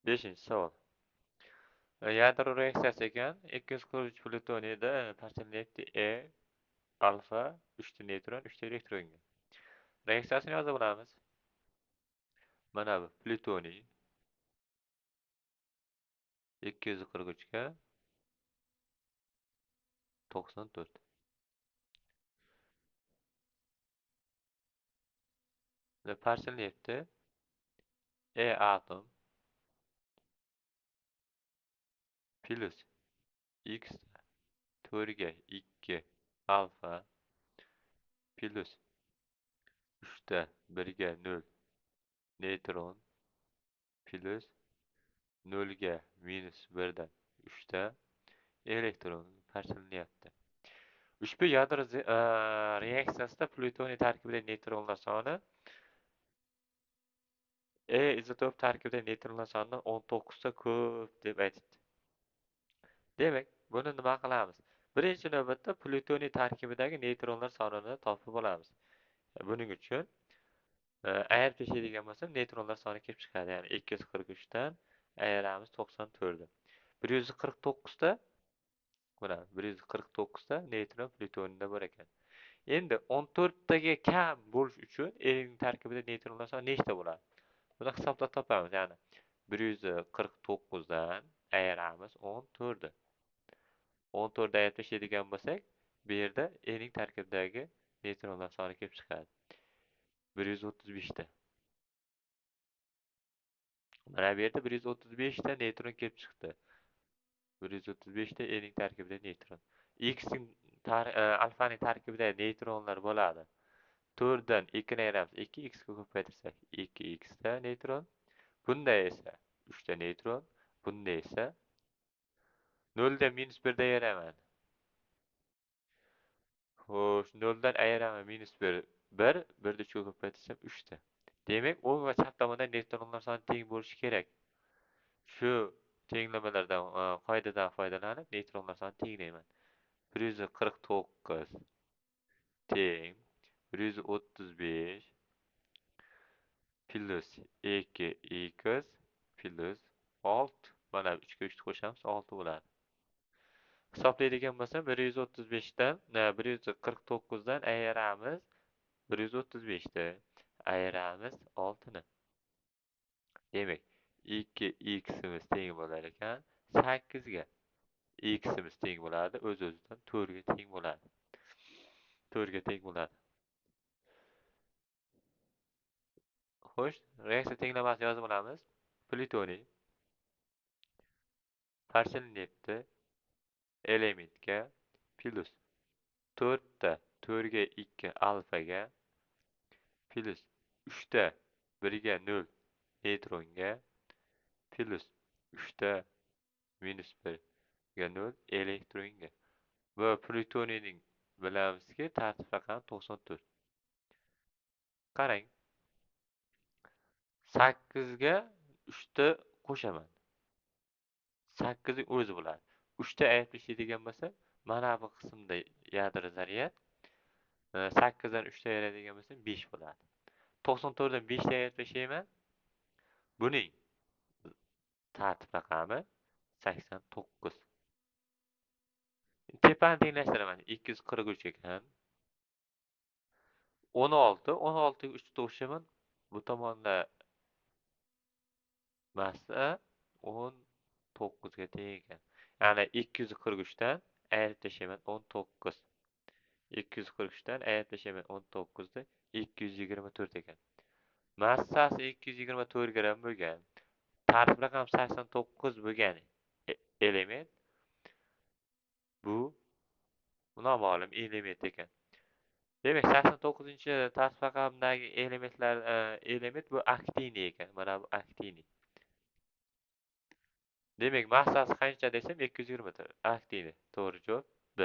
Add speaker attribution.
Speaker 1: Beshinchi savol. Yadro reaksiyasi ekan. 243 plutoniyda parchellayapti alfa, 3 ta neytron, 3 ta elektronga. Reaksiyasini yozib olamiz. Mana bu plutoniy 243 ga 94. Parchellayapti. Atom plus X 4 ga 2 alfa plus 3 ta 1 ga 0 neytron plus 0 ga minus 1 dan 3 ta elektron parchellanayapti. Ushbu yadro reaksiyasida plutoniy tarkibidagi neytronlar soni izotop tarkibidagi neytronlar sonidan 19 ta ko'p deb aytibdi. Demak, buni nima qilamiz? Birinchi navbatda plutoniy tarkibidagi neytronlar sonini topib olamiz. Buning uchun ayirib bo'lsam, neytronlar soni kelib chiqadi. Ya'ni 243 dan ayiramiz 94 ni. 149 ta mana 149 ta neytron plutoniyda bor ekan. Endi 14 taga kam bo'lish uchun ning tarkibida neytronlar soni nechta bo'ladi? Buni hisoblab topamiz. Ya'ni 149 dan ayiramiz 14 ni. 14 ayirib tashlaydigan bo'lsak, bu yerda ning tarkibidagi neytronlar soni kelib chiqadi. 135 ta. Mana bu yerda 135 ta neytron kelib chiqdi. 135 ta ning tarkibida neytron. Alfaning tarkibida neytronlar bo'ladi. 4 dan 2 ni ayiramiz. 2x ga ko'paytirsak 2x ta neytron. Bunda esa 3 ta neytron. Bunda esa 0 dan minus 1 da ayiraman. Xo'sh, 0 dan ayiraman minus 1. 1 1 da 3 ga ko'paytirsam 3 ta. Demak, o'ng va chap tomonda neytronlar soni teng bo'lishi kerak. Shu tenglamalardan qoidadan foydalanib neytronlar sonini tenglayman. 149 teng 135 plus 2x plus 6. Mana 3 ga 3 qo'shamiz 6 bo'ladi. Hisoblaydigan bo'lsam 135 dan 149 dan ayiramiz 135 ni. Ayiramiz 6 ni. Demak, 2x teng bo'lar ekan 8 ga. X'imiz teng bo'ladi, o'z-o'zidan 4 ga teng bo'ladi. 4 ga teng bo'ladi. Xo'sh, reaksiya tenglamasini yozib olamiz. Plutoniy parchellanayapti elementga plus 4 ta 4 ga 2 alfaga plus 3 ta 1 ga 0 neytronga plus 3 ta minus 1 ga 0 elektronga. Bu plutoniyning bilamizki tartib raqami 94. Qarang. 8 ga 3 ta qo'shaman. 8 ning o'zi bo'ladi. 3 ta ayirib tashlaydigan bo'lsa, mana bu qismda yadro zaryad 8 dan 3 ta ayiradigan bo'lsa 5 bo'ladi. 94 dan 5 ta ayirib tashlayman. Buning tartib raqami 89. Tepani tenglashtiraman. 243 ekan. 16 16 ga 3 ta qo'shaman. Bu tomonda massa 19 ga teng ekan. Ya'ni 243 dan ayirib tashlayman 19. 243 dan ayirib tashlayman 19 da 224 ekan. Massasi 224 gram bo'lgan. Tartib raqam 89 bo'lgan element bu noma'lum element ekan. Demak, 89-chi tartib raqamdagi element bu aktiniy ekan. Mana bu aktiniy. Demak, massasi qancha desam 220 ta. Aktiniy. To'g'ri javob B.